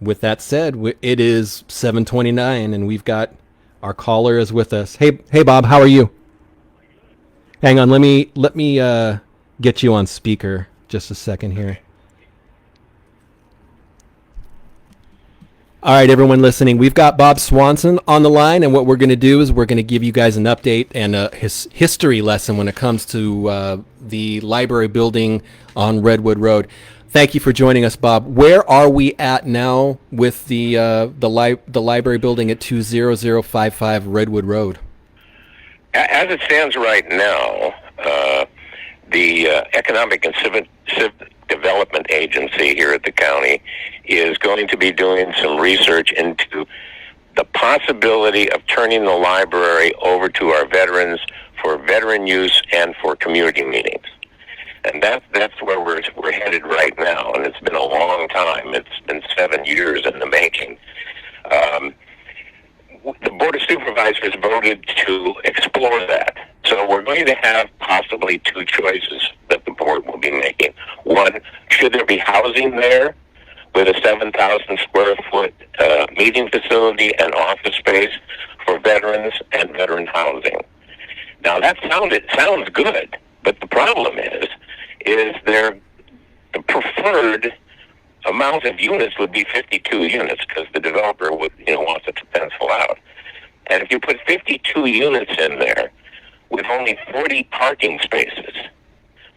With that said, it is 7:29, and we've got our caller is with us. Hey, Bob, how are you? Hang on, let me get you on speaker just a second here. All right, everyone listening, we've got Bob Swanson on the line, and what we're going to do is we're going to give you guys an update and a history lesson when it comes to the library building on Redwood Road. Thank you for joining us, Bob. Where are we at now with the library building at 20055 Redwood Road? As it stands right now, the Economic and Civic Development Agency here at the county is going to be doing some research into the possibility of turning the library over to our veterans for veteran use and for community meetings. And that's where we're headed right now, and it's been a long time. It's been 7 years in the making. The Board of Supervisors voted to explore that. So we're going to have possibly two choices that the board will be making. One, should there be housing there with a 7,000 square foot meeting facility and office space for veterans and veteran housing? Now that sounds good, but the problem is the preferred amount of units would be 52 units because the developer wants it to pencil out. And if you put 52 units in there with only 40 parking spaces,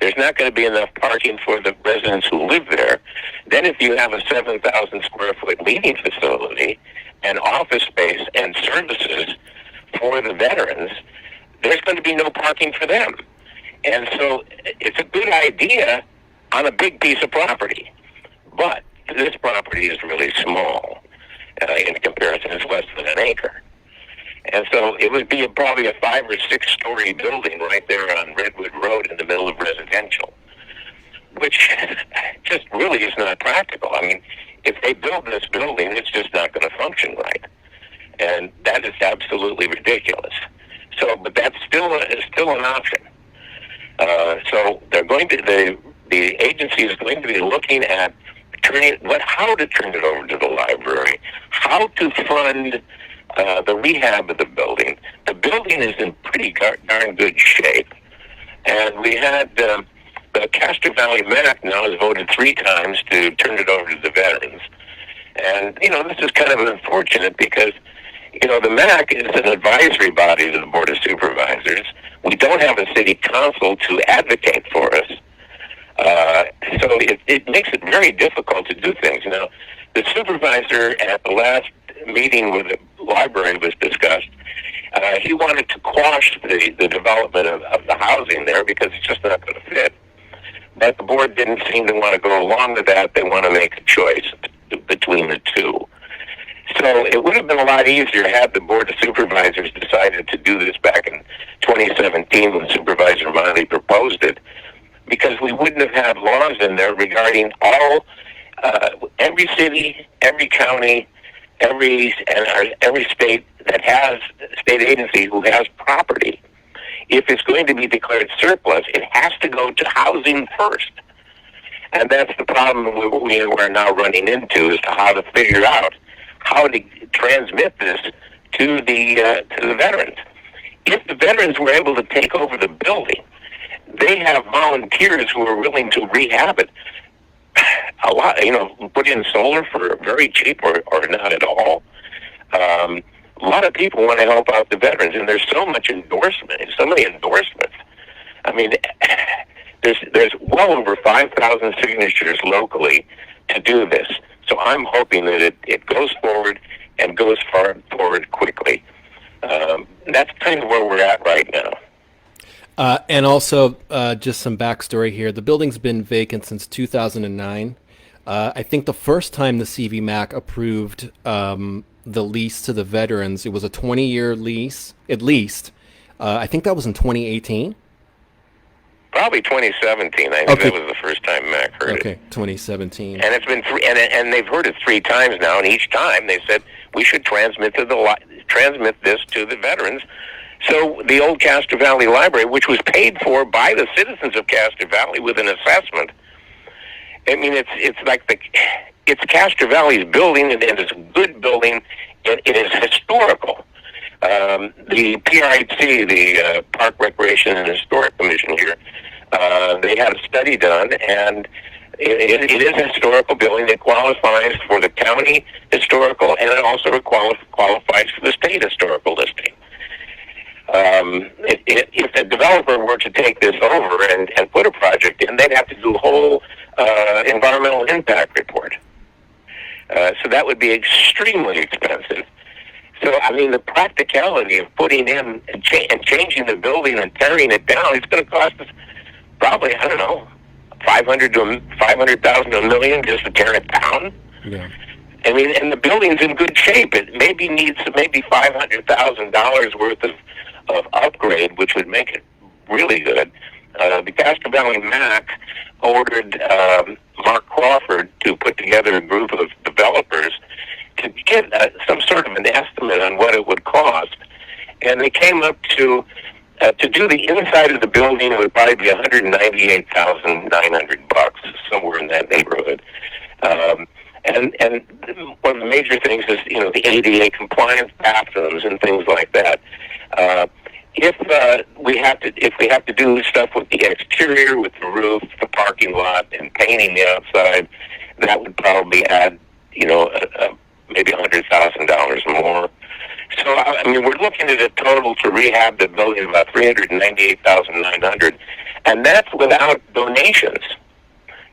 there's not going to be enough parking for the residents who live there. Then if you have a 7,000 square foot meeting facility and office space and services for the veterans, there's going to be no parking for them. And so it's a good idea on a big piece of property. But this property is really small. In comparison, it's less than an acre. And so it would be probably a 5 or 6 story building right there on Redwood Road in the middle of residential, which just really is not practical. I mean, if they build this building, it's just not going to function right. And that is absolutely ridiculous. So, but that's still an option. So they're going to, the agency is going to be looking at how to turn it over to the library, how to fund the rehab of the building. The building is in pretty darn good shape. And we had the Castro Valley MAC now has voted 3 times to turn it over to the veterans. And, this is kind of unfortunate because, the MAC is an advisory body to the Board of Supervisors. We don't have a city council to advocate for us. So it makes it very difficult to do things. Now, the supervisor at the last meeting with the library was discussed. He wanted to quash the development of the housing there because it's just not going to fit. But the board didn't seem to want to go along with that. They want to make a choice between the two. So it would have been a lot easier had the Board of Supervisors decided to do this back in 2017 when Supervisor Miley proposed it, because we wouldn't have had laws in there regarding every city, every county, every state that has state agency who has property. If it's going to be declared surplus, it has to go to housing first. And that's the problem we're now running into, is to how to figure out how to transmit this to the veterans. If the veterans were able to take over the building, they have volunteers who are willing to rehab it. A lot, put in solar for very cheap or not at all. A lot of people want to help out the veterans, and there's so many endorsements. I mean, there's well over 5,000 signatures locally to do this. So I'm hoping that it goes forward and goes forward quickly. That's kind of where we're at right now. And also, just some backstory here. The building's been vacant since 2009. I think the first time the CVMAC approved the lease to the veterans, it was a 20-year lease, at least. I think that was in 2018. Probably 2017. I think that was the first time Mac heard it. Okay, 2017. And it's been and they've heard it 3 times now, and each time they said we should transmit this to the veterans. So the old Castro Valley Library, which was paid for by the citizens of Castro Valley with an assessment, I mean, it's like it's Castro Valley's building, and it's a good building. It is historical. The PRIC, the Park Recreation and Historic Commission here, they had a study done, and it is a historical building. It qualifies for the county historical, and it also qualifies for the state historical listing. If the developer were to take this over and put a project in, they'd have to do a whole environmental impact report. So that would be extremely expensive. So, I mean, the practicality of putting in and changing the building and tearing it down, it's going to cost us probably, I don't know, $500,000 to $1 million just to tear it down. Yeah. I mean, and the building's in good shape. It maybe needs $500,000 worth of upgrade, which would make it really good. The Castro Valley MAC ordered Mark Crawford to put together a group of developers to get some sort of an estimate on what it would cost, and they came up to do the inside of the building. It would probably be $198,900, somewhere in that neighborhood. And one of the major things is, you know, the ADA compliance bathrooms and things like that. If we have to do stuff with the exterior, with the roof, the parking lot, and painting the outside, that would probably add, you know, maybe $100,000 more. So, I mean, we're looking at a total to rehab the building about $398,900, and that's without donations.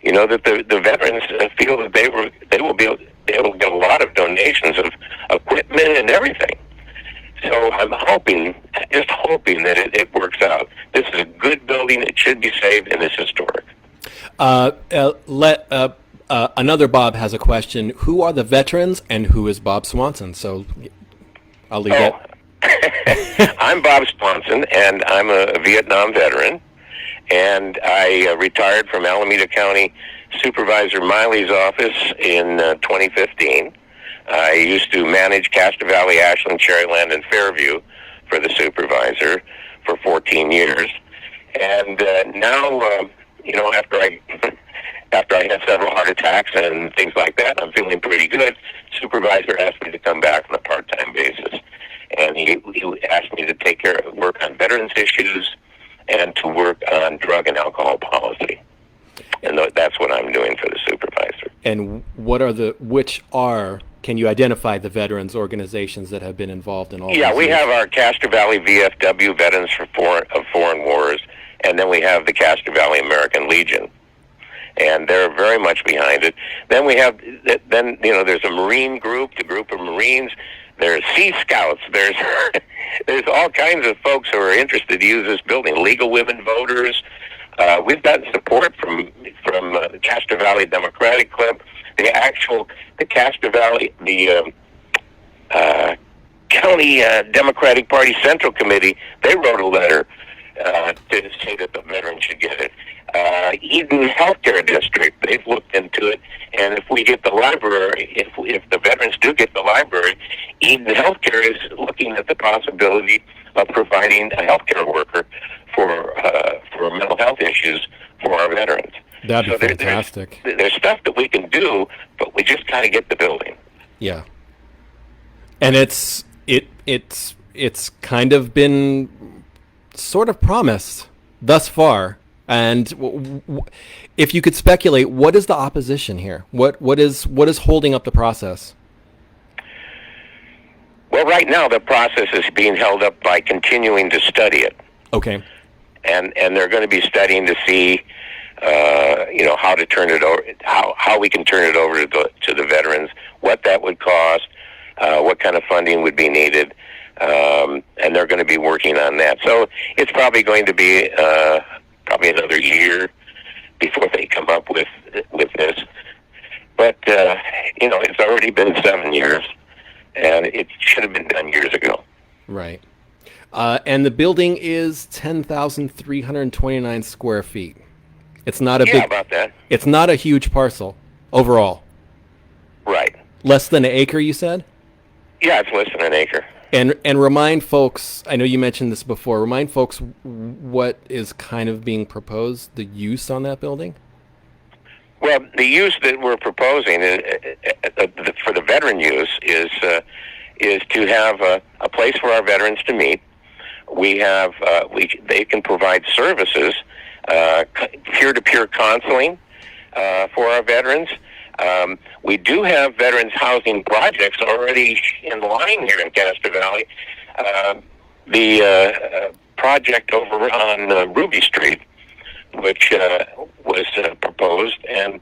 You know, that the veterans feel that they will be able to get a lot of donations of equipment and everything. So I'm just hoping that it works out. This is a good building. It should be saved, and it's historic. Another Bob has a question. Who are the veterans, and who is Bob Swanson? So I'll leave that. I'm Bob Swanson, and I'm a Vietnam veteran. And I retired from Alameda County Supervisor Miley's office in 2015. I used to manage Castro Valley, Ashland, Cherryland, and Fairview for the supervisor for 14 years. And now, you know, after I had several heart attacks and things like that, I'm feeling pretty good. Supervisor asked me to come back on a part-time basis. And he asked me to work on veterans issues and to work on drug and alcohol policy. And that's what I'm doing for the supervisor. And can you identify the veterans organizations that have been involved in all Yeah, we years? have our Castro Valley VFW, Veterans of Foreign Wars, and then we have the Castro Valley American Legion. And they're very much behind it. Then we have, there's a Marine group, the group of Marines. There's Sea Scouts. There's all kinds of folks who are interested to use this building. Legal women voters. We've gotten support from the Castro Valley Democratic Club, the Castro Valley, the County Democratic Party Central Committee. They wrote a letter to say that the veterans should get it. Eden Healthcare District, they've looked into it, and if we get the library, if the veterans do get the library, Eden Healthcare is looking at the possibility of providing a healthcare worker for mental health issues for our veterans. That'd be fantastic. There's stuff that we can do, but we just got to get the building. Yeah, and it's kind of been sort of promised thus far. And if you could speculate, what is the opposition here? What is holding up the process? Well, right now the process is being held up by continuing to study it. Okay. And they're going to be studying to see, how to turn it over, how we can turn it over to the veterans, what that would cost, what kind of funding would be needed, and they're going to be working on that. So it's probably going to be probably another year before they come up with this. But it's already been 7 years, and it should have been done years ago. Right. And the building is 10,329 square feet. It's not about that. It's not a huge parcel overall. Right. Less than an acre, you said? Yeah, it's less than an acre. And remind folks, I know you mentioned this before, remind folks what is kind of being proposed, the use on that building? Well, the use that we're proposing for the veteran use is to have a place for our veterans to meet. They can provide services, peer-to-peer counseling for our veterans. We do have veterans housing projects already in line here in Castro Valley. The project over on Ruby Street, which was proposed, and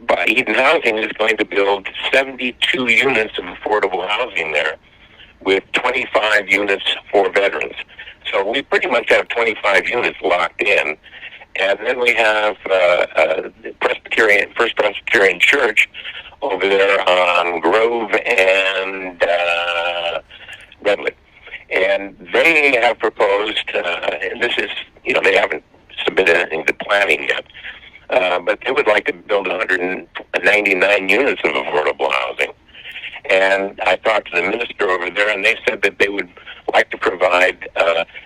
by Eden Housing is going to build 72 units of affordable housing there, with 25 units for veterans. So we pretty much have 25 units locked in. And then we have First Presbyterian Church over there on Grove and Redwood. And they have proposed, and this is, they haven't submitted anything to planning yet, but they would like to build 199 units of affordable housing. And I talked to the minister over there, and they said that they would like to provide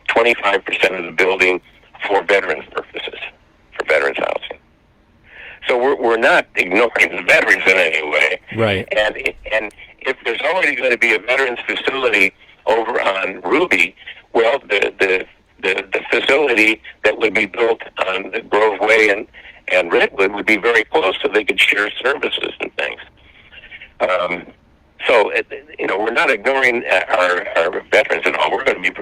25% of the building for veterans purposes, for veterans housing. So we're not ignoring the veterans in any way. Right. And if there's already going to be a veterans facility over on Ruby, well, the facility that would be built on the Grove Way and Redwood would be very close, so they could share services and things. So, we're not ignoring our veterans at all. We're going to be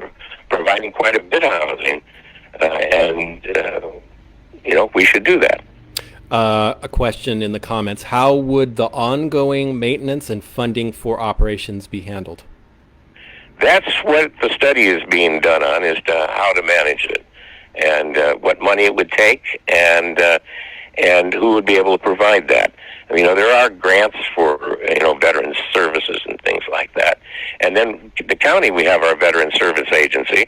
providing quite a bit of housing, and we should do that. A question in the comments: how would the ongoing maintenance and funding for operations be handled? That's what the study is being done on, is to how to manage it, and what money it would take, and who would be able to provide that. There are grants for veterans services and things like that. And then the county, we have our Veteran Service Agency.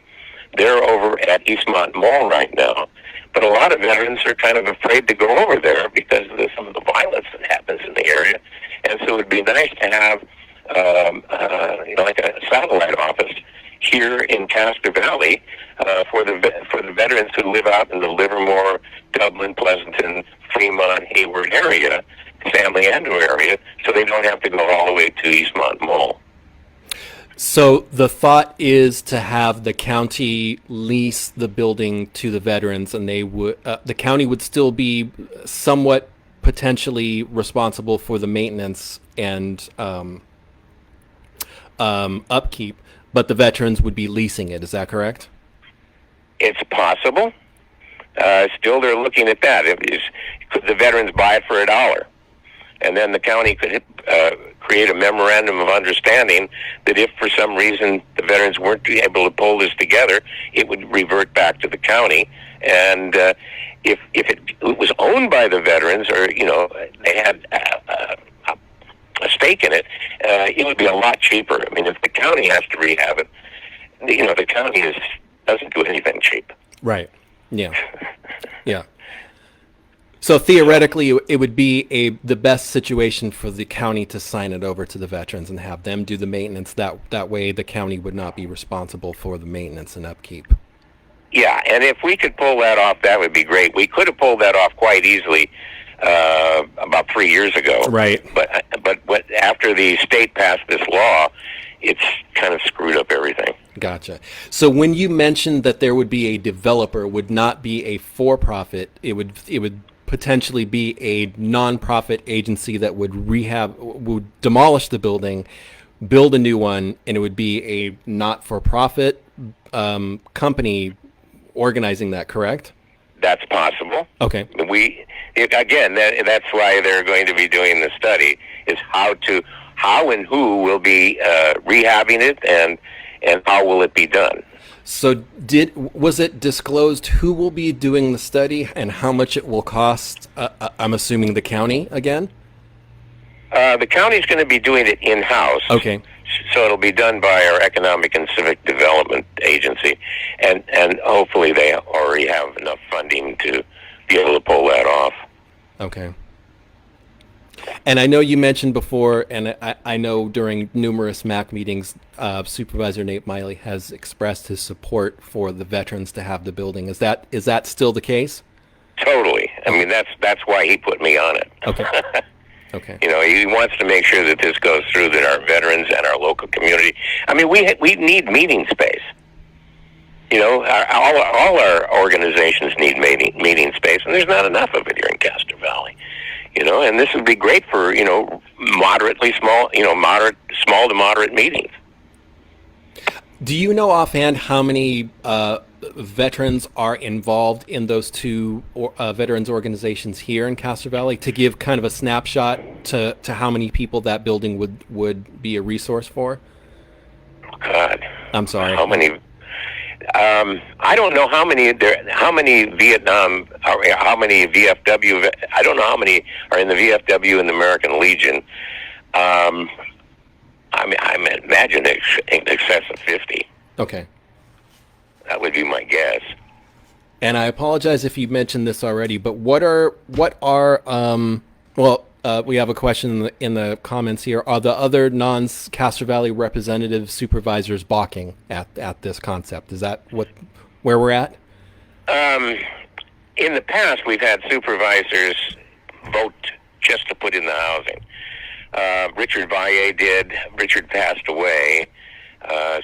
They're over at Eastmont Mall right now. But a lot of veterans are kind of afraid to go over there because of some of the violence that happens in the area. And so it would be nice to have, like a satellite office here in Castro Valley for the veterans who live out in the Livermore, Dublin, Pleasanton, Fremont, Hayward area, San Leandro area, so they don't have to go all the way to Eastmont Mall. So the thought is to have the county lease the building to the veterans, and they would the county would still be somewhat potentially responsible for the maintenance and upkeep, but the veterans would be leasing it. Is that correct? It's possible. Still, they're looking at that. Could the veterans buy it for $1? And then the county could create a memorandum of understanding that if for some reason the veterans weren't able to pull this together, it would revert back to the county. And if it was owned by the veterans, or they had a stake in it, it would be a lot cheaper. If the county has to rehab it, the county doesn't do anything cheap. Right. Yeah. Yeah. So theoretically, it would be the best situation for the county to sign it over to the veterans and have them do the maintenance. That way, the county would not be responsible for the maintenance and upkeep. Yeah, and if we could pull that off, that would be great. We could have pulled that off quite easily about 3 years ago. Right. But after the state passed this law, it's kind of screwed up everything. Gotcha. So when you mentioned that there would be a developer, it would not be a for-profit. It would potentially be a non-profit agency that would demolish the building, build a new one, and it would be a not-for-profit company organizing that, correct? That's possible. Okay. That's why they're going to be doing the study, is how and who will be rehabbing it, and how will it be done. So was it disclosed who will be doing the study and how much it will cost? I'm assuming the county again? The county's going to be doing it in-house. Okay. So it'll be done by our Economic and Civic Development Agency, and hopefully they already have enough funding to be able to pull that off. Okay. And I know you mentioned before, and I know during numerous MAC meetings, Supervisor Nate Miley has expressed his support for the veterans to have the building. Is that still the case? Totally. I mean, that's why he put me on it. Okay. Okay. You know, he wants to make sure that this goes through, that our veterans and our local community. I mean, we need meeting space. You know, all our organizations need meeting space, and there's not enough of it here in Castro Valley. You know, and this would be great for, you know, moderately small, you know, small to moderate meetings. Do you know offhand how many veterans are involved in those two veterans organizations here in Castro Valley, to give kind of a snapshot to how many people that building would be a resource for? God, I'm sorry. How many? I don't know how many Vietnam, or how many VFW. I don't know how many are in the VFW and the American Legion. I imagine in excess of 50. Okay. That would be my guess. And I apologize if you mentioned this already, but what are we have a question in the comments here. Are the other non-Castro Valley representative supervisors balking at this concept? Is that where we're at? In the past, we've had supervisors vote just to put in the housing. Richard Valle did. Richard passed away,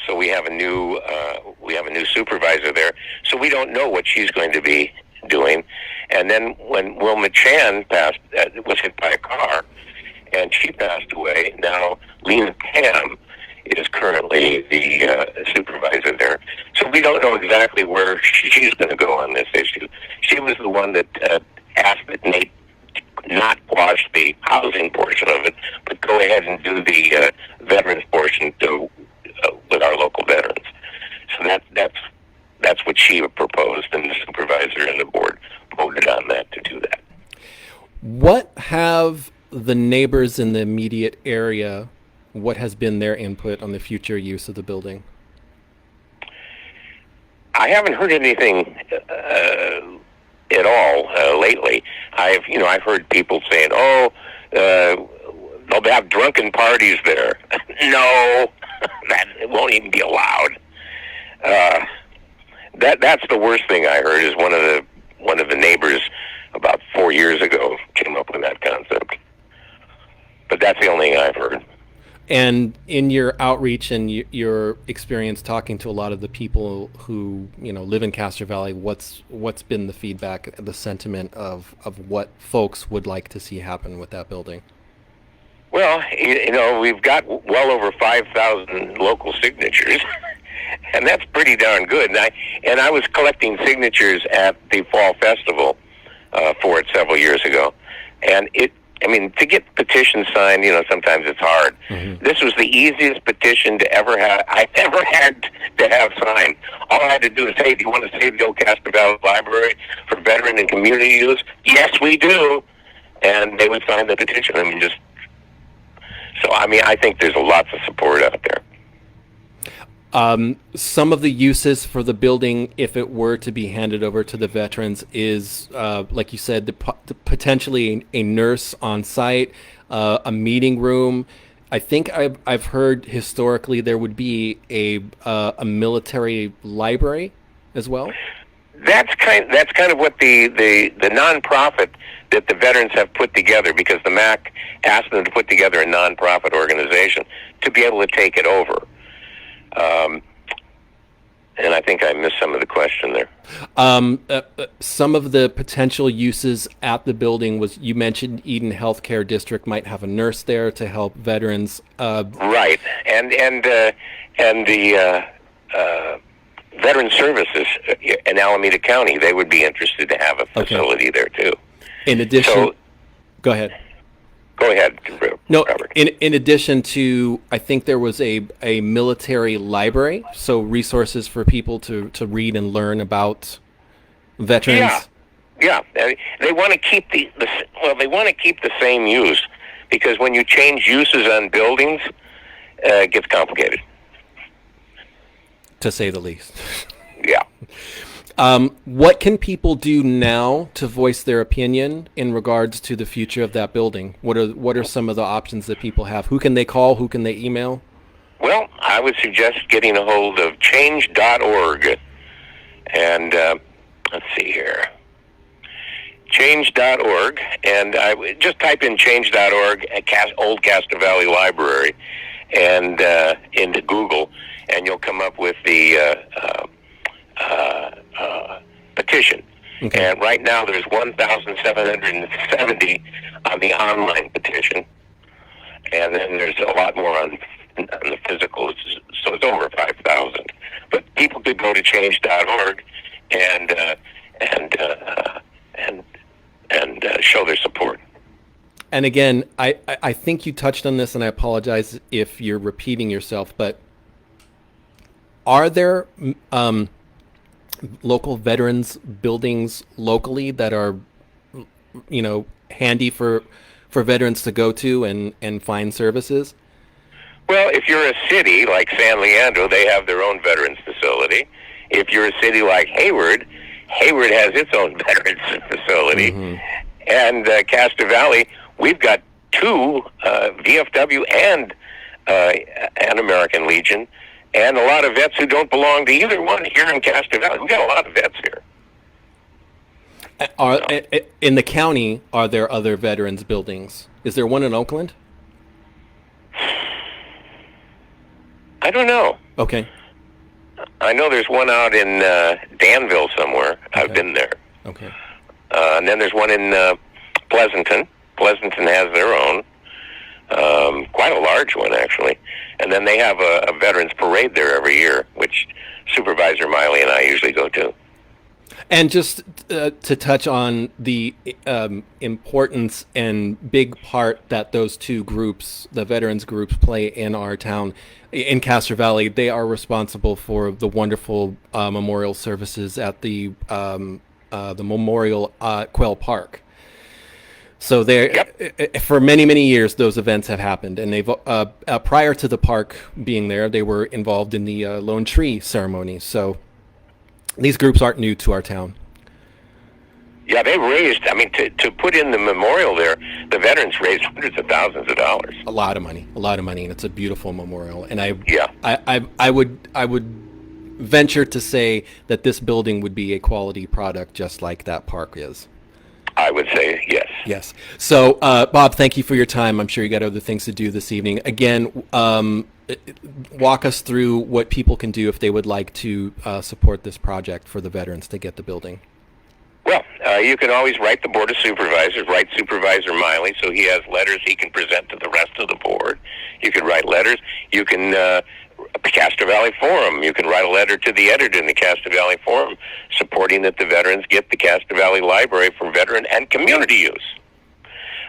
so we have a new supervisor there. So we don't know what she's going to be doing. And then when Wilma Chan was hit by a car, and she passed away. Now Lena Tam is currently the supervisor there. So we don't know exactly where she's going to go on this issue. She was the one that asked that Nate not quash the housing portion of it, but go ahead and do the veterans portion with our local veterans. So that's what she proposed, and the supervisor and the board voted on that to do that. What have the neighbors in the immediate area, what has been their input on the future use of the building? I haven't heard anything at all lately. I've heard people saying, they'll have drunken parties there. No, that won't even be allowed. That's the worst thing I heard. Is one of the neighbors about 4 years ago came up with that concept. But that's the only thing I've heard. And in your outreach and your experience talking to a lot of the people who live in Castro Valley, what's been the feedback, the sentiment of what folks would like to see happen with that building? Well, we've got well over 5,000 local signatures, and that's pretty darn good. And I was collecting signatures at the Fall Festival for it several years ago, and to get petitions signed, sometimes it's hard. Mm-hmm. This was the easiest petition I've ever had to have signed. All I had to do is say, do you want to save the old Castro Valley Library for veteran and community use? Yes, we do. And they would sign the petition. I think there's lots of support out there. Some of the uses for the building, if it were to be handed over to the veterans, is, like you said, potentially a nurse on site, a meeting room. I think I've heard historically there would be a military library as well. That's kind of what the nonprofit that the veterans have put together, because the MAC asked them to put together a nonprofit organization to be able to take it over. And I think I missed some of the question there. Some of the potential uses at the building was, you mentioned Eden Healthcare District might have a nurse there to help veterans. Right, and the Veteran Services in Alameda County, they would be interested to have a facility there too. In addition, go ahead. Go ahead, No, Robert. In addition to, I think there was a military library, so resources for people to read and learn about veterans. Yeah. They want to keep the same use, because when you change uses on buildings, it gets complicated. To say the least. Yeah. What can people do now to voice their opinion in regards to the future of that building? What are some of the options that people have? Who can they call? Who can they email? Well, I would suggest getting a hold of change.org. And let's see here. change.org, and I would just type in change.org, Old Castro Valley Library, and into Google, and you'll come up with the petition. Okay. And right now there's 1,770 on the online petition, and then there's a lot more on the physical, so it's over 5,000. But people could go to change.org and show their support. And again, I think you touched on this, and I apologize if you're repeating yourself, but are there local veterans buildings locally that are, handy for veterans to go to and find services? Well, if you're a city like San Leandro, they have their own veterans facility. If you're a city like Hayward has its own veterans facility. Mm-hmm. And Castro Valley, we've got two, VFW and American Legion, and a lot of vets who don't belong to either one here in Castro Valley. We've got a lot of vets here. In the county, are there other veterans buildings? Is there one in Oakland? I don't know. Okay. I know there's one out in Danville somewhere. Okay. I've been there. Okay. And then there's one in Pleasanton. Pleasanton has their own. Quite a large one, actually. And then they have a veterans parade there every year, which Supervisor Miley and I usually go to. And just to touch on the importance and big part that those two groups, the veterans groups, play in our town, in Castro Valley, they are responsible for the wonderful memorial services at the Memorial Quail Park. So for many, many years, those events have happened, and they've prior to the park being there, they were involved in the Lone Tree ceremony. So these groups aren't new to our town. Yeah, they raised, to put in the memorial there, the veterans raised hundreds of thousands of dollars. A lot of money, and it's a beautiful memorial. And I would venture to say that this building would be a quality product just like that park is. I would say yes. Yes. So, Bob, thank you for your time. I'm sure you got other things to do this evening. Again, walk us through what people can do if they would like to support this project for the veterans to get the building. Well, you can always write the Board of Supervisors, write Supervisor Miley, so he has letters he can present to the rest of the board. You can write letters. You can, Castro Valley Forum, you can write a letter to the editor in the Castro Valley Forum supporting that the veterans get the Castro Valley Library for veteran and community use.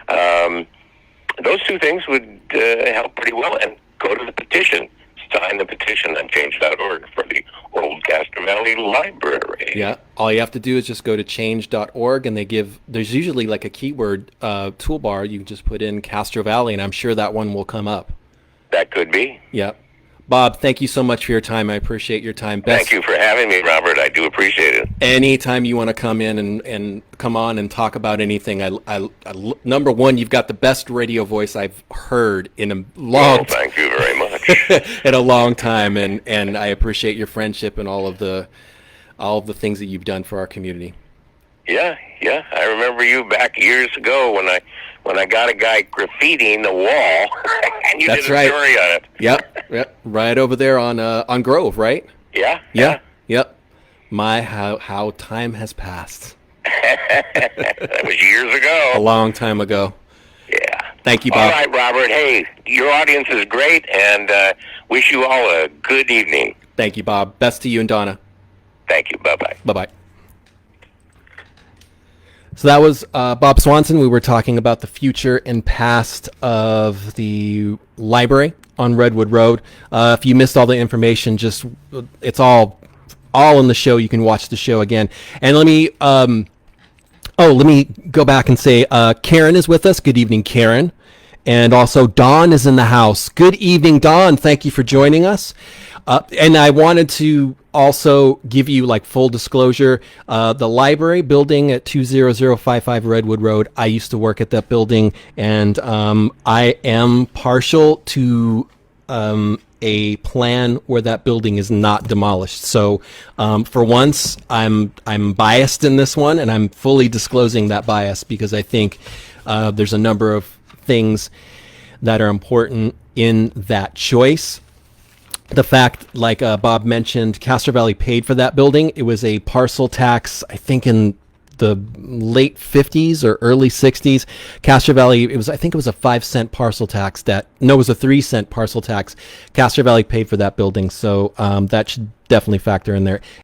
Those two things would help pretty well, and go to the petition. Sign the petition on change.org for the Old Castro Valley Library. Yeah, all you have to do is just go to change.org, and there's usually like a keyword toolbar. You can just put in Castro Valley, and I'm sure that one will come up. That could be. Yeah. Bob, thank you so much for your time. I appreciate your time. Thank you for having me, Robert. I do appreciate it. Anytime you want to come in and come on and talk about anything, I number one, you've got the best radio voice I've heard in a long time. Thank you very much. In a long time, and I appreciate your friendship and all of the things that you've done for our community. Yeah. I remember you back years ago when I got a guy graffitiing the wall, and you That's did a right. story on it. Yep, right over there on Grove, right? Yeah. Yep. How time has passed. That was years ago. A long time ago. Yeah. Thank you, Bob. All right, Robert. Hey, your audience is great, and wish you all a good evening. Thank you, Bob. Best to you and Donna. Thank you. Bye-bye. Bye-bye. So that was Bob Swanson. We were talking about the future and past of the library on Redwood Road. If you missed all the information, it's all in the show. You can watch the show again. And let me go back and say Karen is with us. Good evening, Karen. And also Dawn is in the house. Good evening, Dawn. Thank you for joining us. And I wanted to also give you full disclosure. The library building at 20055 Redwood Road, I used to work at that building, and I am partial to a plan where that building is not demolished. So for once, I'm biased in this one, and I'm fully disclosing that bias because I think there's a number of things that are important in that choice. The fact, like Bob mentioned, Castro Valley paid for that building. It was a parcel tax, I think in the late 50s or early 60s. Castro Valley, I think it was a 5-cent parcel tax it was a 3-cent parcel tax. Castro Valley paid for that building, so that should definitely factor in there.